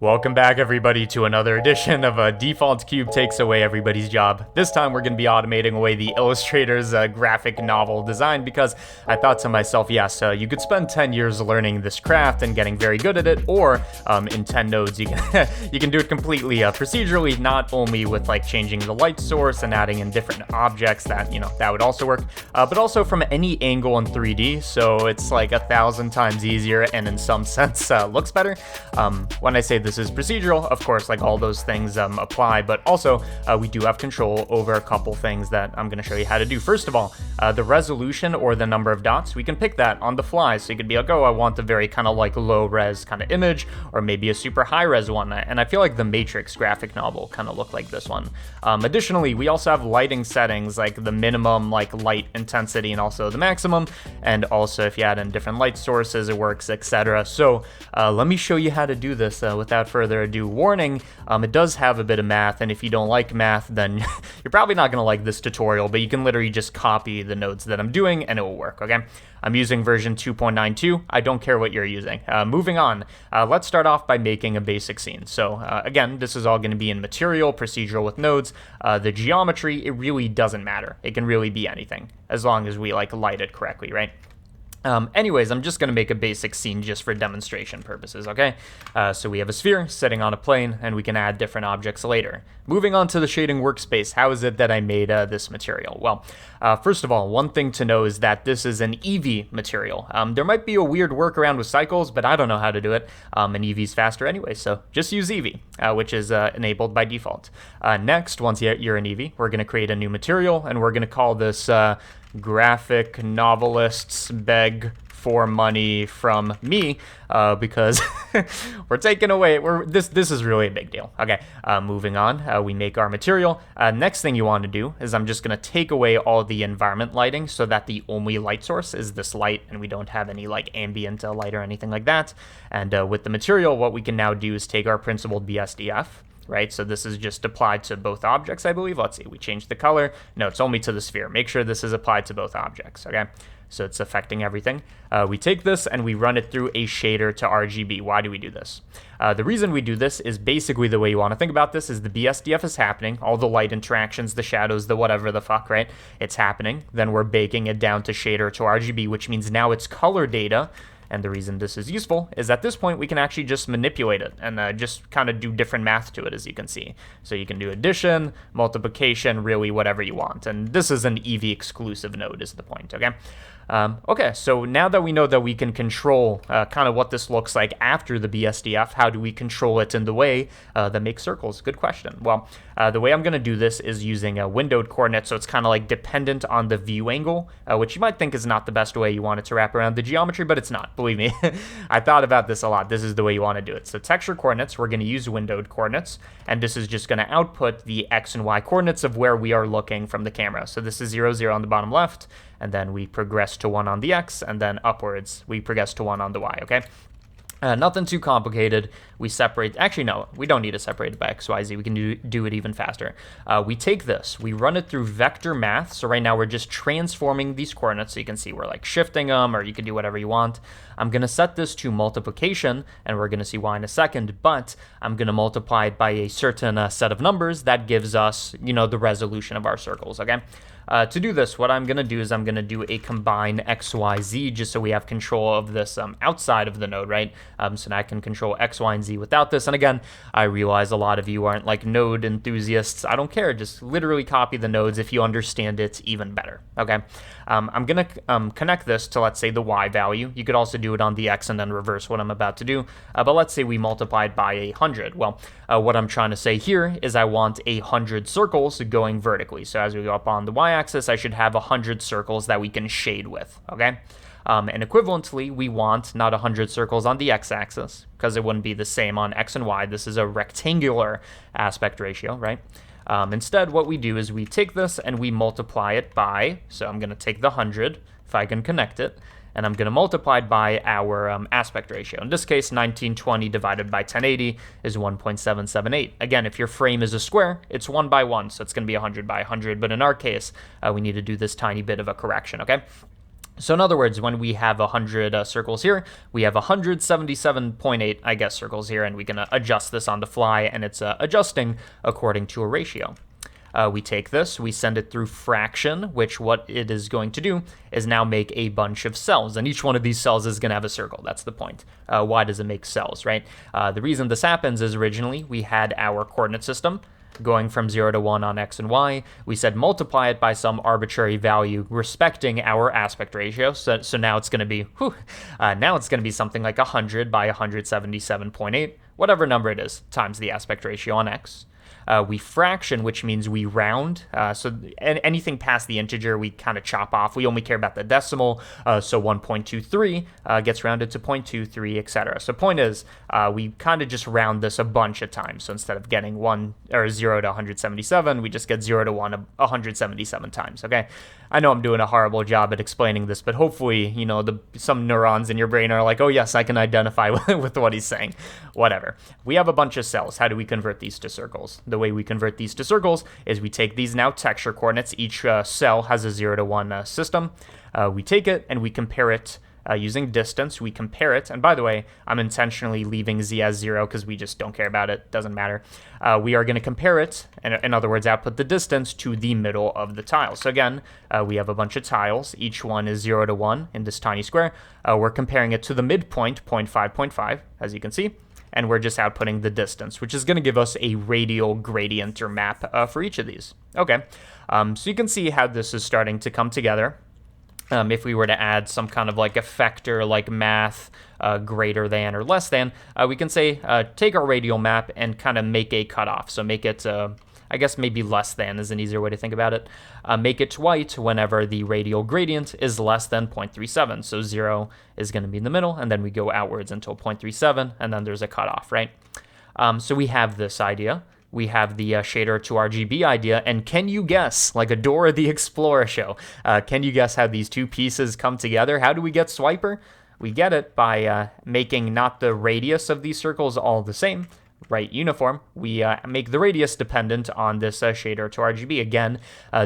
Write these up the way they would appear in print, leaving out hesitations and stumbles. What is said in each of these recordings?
Welcome back, everybody, to another edition of Default Cube Takes Away Everybody's Job. This time we're going to be automating away the illustrator's graphic novel design because I thought to myself, yes, you could spend 10 years learning this craft and getting very good at it, or in 10 nodes you can, you can do it completely procedurally, not only with like changing the light source and adding in different objects that, that would also work, but also from any angle in 3D, so it's like 1,000 times easier and in some sense looks better. When I say this is procedural, of course, like all those things apply, but also we do have control over a couple things that I'm going to show you how to do. First of all, the resolution or the number of dots, we can pick that on the fly. So you could be like, oh, I want a very kind of like low res kind of image, or maybe a super high res one. And I feel like the Matrix graphic novel kind of looked like this one. Additionally, we also have lighting settings, like the minimum like light intensity and also the maximum. And also if you add in different light sources, it works, etc. So let me show you how to do this without further ado. Warning, it does have a bit of math, and if you don't like math, then you're probably not going to like this tutorial, but you can literally just copy the nodes that I'm doing and it will work, okay? I'm using version 2.92. I don't care what you're using. Moving on, let's start off by making a basic scene. So again, this is all going to be in material, procedural with nodes. The geometry, it really doesn't matter. It can really be anything, as long as we like light it correctly, right? Anyways, I'm just going to make a basic scene just for demonstration purposes, okay? So we have a sphere sitting on a plane, and we can add different objects later. Moving on to the shading workspace, how is it that I made this material? Well, first of all, one thing to know is that this is an Eevee material. There might be a weird workaround with cycles, but I don't know how to do it, and Eevee's faster anyway, so just use Eevee, which is enabled by default. Next, once you're in Eevee, we're going to create a new material, and we're going to call this graphic novelists beg for money from me, because we're taking away, this is really a big deal. Okay, moving on, we make our material. Next thing you want to do is I'm just going to take away all the environment lighting so that the only light source is this light, and we don't have any like ambient light or anything like that. And with the material, what we can now do is take our principled BSDF, right? So this is just applied to both objects, I believe. Let's see, we changed the color. No, it's only to the sphere. Make sure this is applied to both objects, okay? So it's affecting everything. We take this and we run it through a shader to RGB. Why do we do this? The reason we do this is basically the way you want to think about this is the BSDF is happening, all the light interactions, the shadows, the whatever the fuck, right? It's happening. Then we're baking it down to shader to RGB, which means now it's color data. And the reason this is useful is at this point we can actually just manipulate it and just kind of do different math to it, as you can see. So you can do addition, multiplication, really whatever you want. And this is an Eevee exclusive node is the point, okay? Okay, so now that we know that we can control kind of what this looks like after the BSDF, how do we control it in the way that makes circles? Good question. Well, the way I'm going to do this is using windowed coordinates, so it's kind of like dependent on the view angle, which you might think is not the best way you want it to wrap around the geometry, but it's not. Believe me, I thought about this a lot. This is the way you want to do it. So texture coordinates, we're going to use windowed coordinates, and this is just going to output the X and Y coordinates of where we are looking from the camera. So this is 0, 0 on the bottom left, and then we progress to 1 on the X, and then upwards we progress to 1 on the Y, okay? Nothing too complicated. We separate, actually no, we don't need to separate it by X, Y, Z. We can do it even faster. We take this, we run it through vector math. So right now we're just transforming these coordinates. So you can see we're like shifting them, or you can do whatever you want. I'm gonna set this to multiplication, and we're gonna see why in a second, but I'm gonna multiply it by a certain set of numbers that gives us, the resolution of our circles, okay? To do this, what I'm going to do is I'm going to do a combine X, Y, Z, just so we have control of this outside of the node, right? So now I can control X, Y, and Z without this. And again, I realize a lot of you aren't like node enthusiasts. I don't care. Just literally copy the nodes if you understand it even better, okay? I'm going to connect this to, let's say, the Y value. You could also do it on the X and then reverse what I'm about to do. But let's say we multiplied by 100. Well, what I'm trying to say here is I want 100 circles going vertically. So as we go up on the Y-axis, I should have 100 circles that we can shade with, okay? And equivalently, we want not 100 circles on the X-axis, because it wouldn't be the same on X and Y. This is a rectangular aspect ratio, right? Instead, what we do is we take this and we multiply it by, so I'm going to take the 100, if I can connect it, and I'm going to multiply it by our aspect ratio. In this case, 1920 divided by 1080 is 1.778. Again, if your frame is a square, it's 1 by 1, so it's going to be 100 by 100, but in our case, we need to do this tiny bit of a correction, okay? So in other words, when we have 100 circles here, we have 177.8, I guess, circles here, and we can adjust this on the fly, and it's adjusting according to a ratio. We take this, we send it through fraction, which what it is going to do is now make a bunch of cells, and each one of these cells is going to have a circle. That's the point. Why does it make cells, right? The reason this happens is originally we had our coordinate system going from 0 to 1 on x and y. We said multiply it by some arbitrary value respecting our aspect ratio. So now it's going to be, now it's going to be something like 100 by 177.8, whatever number it is, times the aspect ratio on x. We fraction, which means we round. So anything past the integer, we kind of chop off. We only care about the decimal. So 1.23 gets rounded to 0.23, etc. So point is, we kind of just round this a bunch of times. So instead of getting 1 or 0 to 177, we just get 0 to 1 177 times. Okay. I know I'm doing a horrible job at explaining this, but hopefully, you know, some neurons in your brain are like, oh yes, I can identify with what he's saying. Whatever. We have a bunch of cells. How do we convert these to circles? The way we convert these to circles is we take these now texture coordinates. Each cell has a 0 to 1 system. We take it and we compare it using distance. We compare it. And by the way, I'm intentionally leaving z as 0 because we just don't care about it. Doesn't matter. We are going to compare it, in other words, output the distance to the middle of the tile. So again, we have a bunch of tiles. Each one is 0 to 1 in this tiny square. We're comparing it to the midpoint, 0.5, 0.5, as you can see. And we're just outputting the distance, which is going to give us a radial gradient or map for each of these. Okay, so you can see how this is starting to come together. If we were to add some kind of like effector like math greater than or less than, we can say take our radial map and kind of make a cutoff. So make it, I guess maybe less than is an easier way to think about it. Make it white whenever the radial gradient is less than 0.37. So 0 is going to be in the middle, and then we go outwards until 0.37, and then there's a cutoff, right? So we have this idea. We have the shader to RGB idea, and can you guess, like a Dora the Explorer show, can you guess how these two pieces come together? How do we get Swiper? We get it by making not the radius of these circles all the same, right, uniform. We make the radius dependent on this shader to RGB. Again,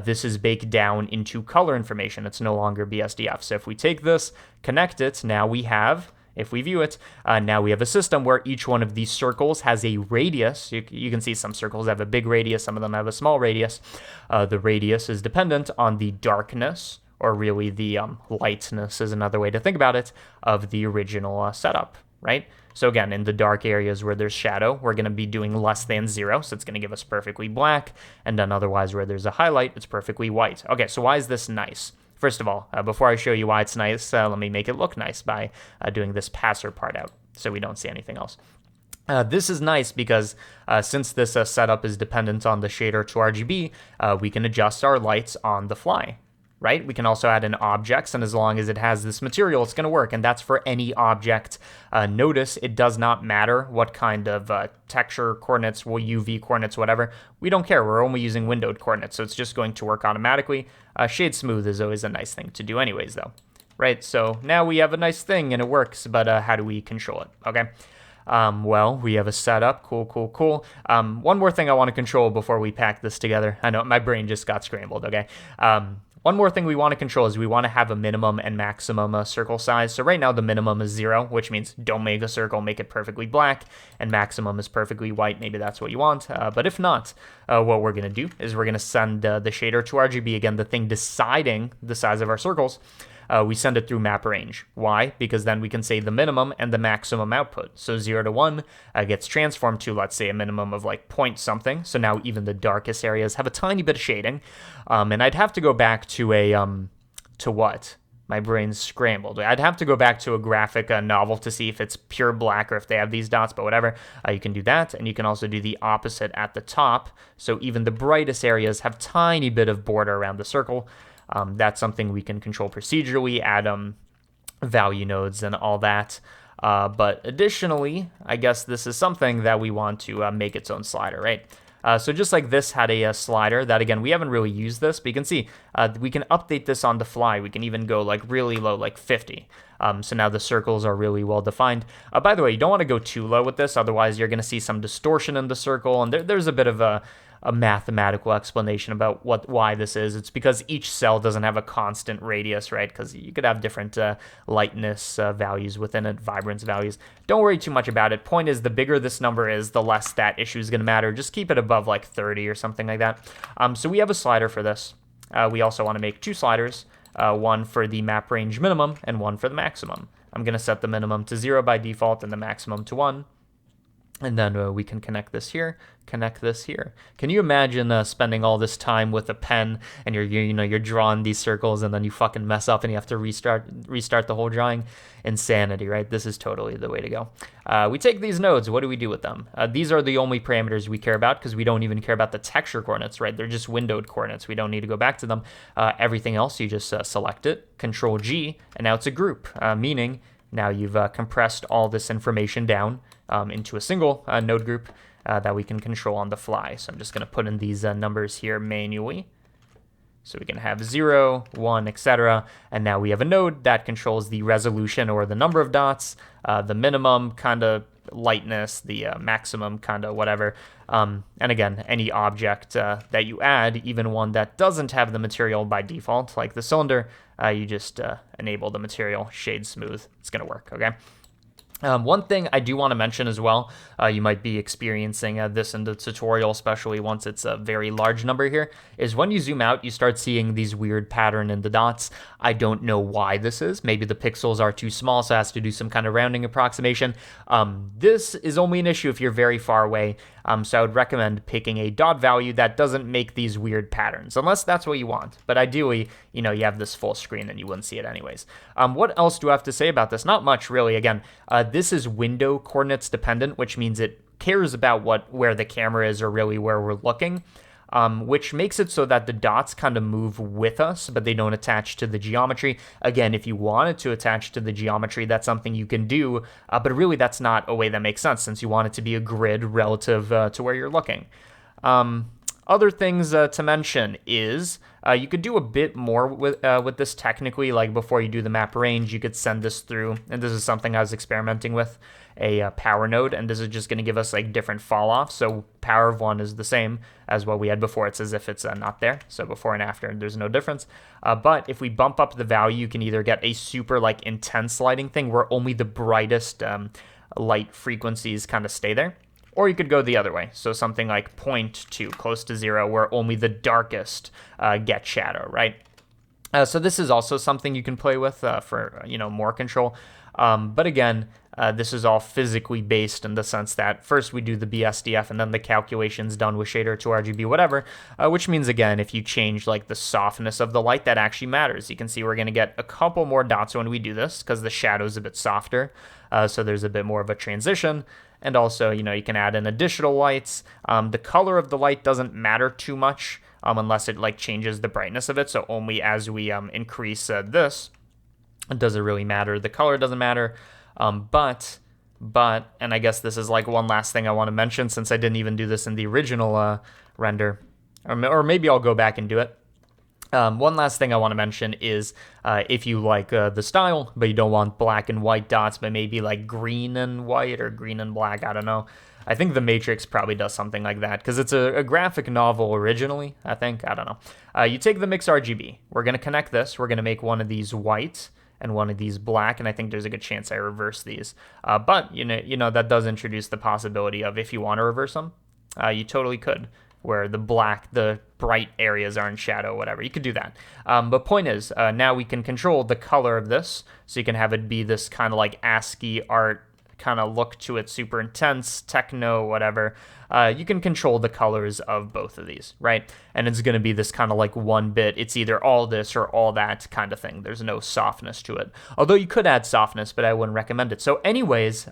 this is baked down into color information. It's no longer BSDF. So if we take this, connect it, now we have... If we view it, now we have a system where each one of these circles has a radius. You can see some circles have a big radius, some of them have a small radius. The radius is dependent on the darkness, or really the lightness is another way to think about it, of the original setup, right? So again, in the dark areas where there's shadow, we're going to be doing less than 0, so it's going to give us perfectly black, and then otherwise where there's a highlight, it's perfectly white. Okay, so why is this nice? First of all, before I show you why it's nice, let me make it look nice by doing this passer part out so we don't see anything else. This is nice because since this setup is dependent on the shader to RGB, we can adjust our lights on the fly, right? We can also add in objects, and as long as it has this material, it's going to work, and that's for any object. Notice it does not matter what kind of texture coordinates, UV coordinates, whatever. We don't care. We're only using windowed coordinates, so it's just going to work automatically. Shade smooth is always a nice thing to do anyways, though, right? So now we have a nice thing, and it works, but how do we control it? Okay. Well, we have a setup. Cool. One more thing I want to control before we pack this together. I know my brain just got scrambled, okay? One more thing we want to control is we want to have a minimum and maximum circle size. So right now the minimum is 0, which means don't make a circle, make it perfectly black, and maximum is perfectly white. Maybe that's what you want. But if not, what we're going to do is we're going to send the shader to RGB, again, the thing deciding the size of our circles. We send it through map range. Why? Because then we can say the minimum and the maximum output. So 0 to 1 gets transformed to, let's say, a minimum of like point something. So now even the darkest areas have a tiny bit of shading. And I'd have to go back to a, to what? My brain's scrambled. I'd have to go back to a graphic novel to see if it's pure black or if they have these dots, but whatever. You can do that, and you can also do the opposite at the top. So even the brightest areas have tiny bit of border around the circle. That's something we can control procedurally, add value nodes and all that. But additionally, I guess this is something that we want to make its own slider, right? So just like this had a slider that, again, we haven't really used this, but you can see we can update this on the fly. We can even go like really low, like 50. So now the circles are really well defined. By the way, you don't want to go too low with this, otherwise you're going to see some distortion in the circle, and there's a bit of a a mathematical explanation about why this is. It's because each cell doesn't have a constant radius, right? Because you could have different lightness values within it, vibrance values. Don't worry too much about it. Point is, the bigger this number is, the less that issue is going to matter. Just keep it above like 30 or something like that. So we have a slider for this. We also want to make two sliders, one for the map range minimum and one for the maximum. I'm going to set the minimum to 0 by default and the maximum to 1. And then we can connect this here, connect this here. Can you imagine spending all this time with a pen and you're drawing these circles and then you fucking mess up and you have to restart the whole drawing? Insanity, right? This is totally the way to go. We take these nodes. What do we do with them? These are the only parameters we care about because we don't even care about the texture coordinates, right? They're just windowed coordinates. We don't need to go back to them. Everything else, you just select it, Control G, and now it's a group, meaning now you've compressed all this information down into a single node group that we can control on the fly. So I'm just going to put in these numbers here manually. So we can have 0, 1, etc. And now we have a node that controls the resolution or the number of dots, the minimum kind of lightness, the maximum kind of whatever. And again, any object that you add, even one that doesn't have the material by default, like the cylinder, you just enable the material shade smooth. It's going to work, okay? One thing I do want to mention as well, you might be experiencing this in the tutorial, especially once it's a very large number here, is when you zoom out, you start seeing these weird pattern in the dots. I don't know why this is. Maybe the pixels are too small, so it has to do some kind of rounding approximation. This is only an issue if you're very far away, so I would recommend picking a dot value that doesn't make these weird patterns, unless that's what you want. But ideally, you have this full screen and you wouldn't see it anyways. What else do I have to say about this? Not much, really. Again, this is window coordinates dependent, which means it cares about where the camera is or really where we're looking, which makes it so that the dots kind of move with us, but they don't attach to the geometry. Again, if you wanted to attach to the geometry, that's something you can do, but really that's not a way that makes sense since you want it to be a grid relative to where you're looking. Other things to mention is you could do a bit more with this technically. Like before you do the map range, you could send this through, and this is something I was experimenting with, a power node, and this is just going to give us like different fall off. So power of 1 is the same as what we had before. It's as if it's not there. So before and after, there's no difference. But if we bump up the value, you can either get a super like intense lighting thing where only the brightest light frequencies kind of stay there. Or you could go the other way, so something like 0.2, close to 0, where only the darkest get shadow, right? So this is also something you can play with for more control. But again, this is all physically based in the sense that first we do the BSDF and then the calculations done with shader to RGB, whatever, which means, again, if you change like the softness of the light, that actually matters. You can see we're going to get a couple more dots when we do this because the shadow's a bit softer, so there's a bit more of a transition. And also, you can add in additional lights. The color of the light doesn't matter too much unless it like changes the brightness of it. So only as we increase this, does it really matter. The color doesn't matter. But, and I guess this is like one last thing I want to mention since I didn't even do this in the original render, or maybe I'll go back and do it. One last thing I want to mention is if you like the style, but you don't want black and white dots, but maybe like green and white or green and black, I don't know. I think the Matrix probably does something like that because it's a graphic novel originally, I think. I don't know. You take the mix RGB. We're going to connect this. We're going to make one of these white and one of these black, and I think there's a good chance I reverse these. But, that does introduce the possibility of if you want to reverse them, you totally could, where the bright areas are in shadow, whatever. You could do that. But point is, now we can control the color of this, so you can have it be this kind of like ASCII art kind of look to it, super intense, techno, whatever. You can control the colors of both of these, right? And it's going to be this kind of like one bit. It's either all this or all that kind of thing. There's no softness to it. Although you could add softness, but I wouldn't recommend it. So anyways,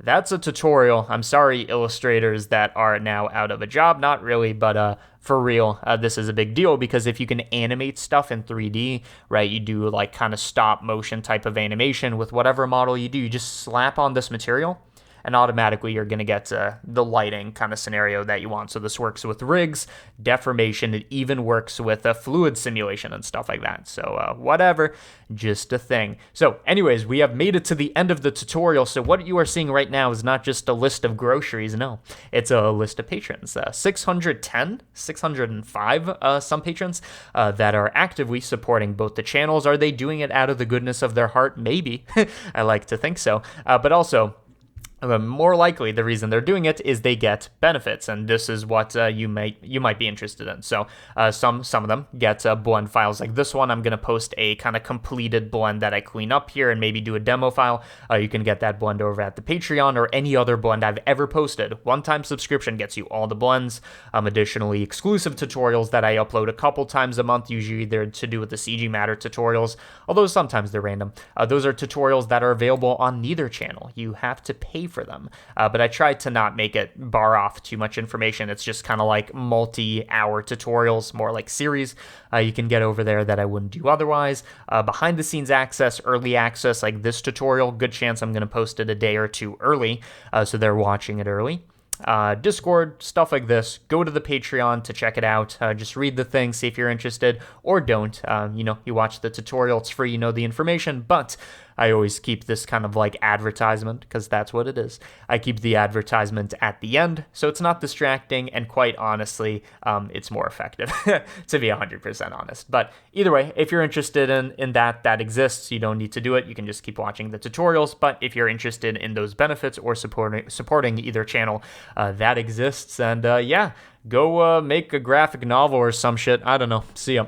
that's a tutorial. I'm sorry, illustrators that are now out of a job. Not really, but for real, this is a big deal because if you can animate stuff in 3D, right, you do like kind of stop motion type of animation with whatever model you do, you just slap on this material and automatically you're going to get the lighting kind of scenario that you want. So this works with rigs, deformation, it even works with a fluid simulation and stuff like that. So whatever, just a thing. So anyways, we have made it to the end of the tutorial. So what you are seeing right now is not just a list of groceries, no, it's a list of patrons. 605 some patrons that are actively supporting both the channels. Are they doing it out of the goodness of their heart? Maybe. I like to think so. But also, more likely, the reason they're doing it is they get benefits, and this is what you might be interested in. So some of them get blend files like this one. I'm going to post a kind of completed blend that I clean up here and maybe do a demo file. You can get that blend over at the Patreon or any other blend I've ever posted. One-time subscription gets you all the blends. Additionally, exclusive tutorials that I upload a couple times a month, usually they're to do with the CG Matter tutorials, although sometimes they're random. Those are tutorials that are available on neither channel. You have to pay for them. But I tried to not make it bar off too much information. It's just kind of like multi-hour tutorials, more like series you can get over there that I wouldn't do otherwise. Behind the scenes access, early access, like this tutorial, good chance I'm going to post it a day or two early, so they're watching it early. Discord, stuff like this. Go to the Patreon to check it out. Just read the thing, see if you're interested, or don't. You watch the tutorial, it's free, you know the information, but I always keep this kind of like advertisement, because that's what it is. I keep the advertisement at the end, so it's not distracting, and quite honestly, it's more effective, to be 100% honest. But either way, if you're interested in that exists, you don't need to do it. You can just keep watching the tutorials, but if you're interested in those benefits or supporting either channel, that exists, and yeah, go make a graphic novel or some shit. I don't know. See ya.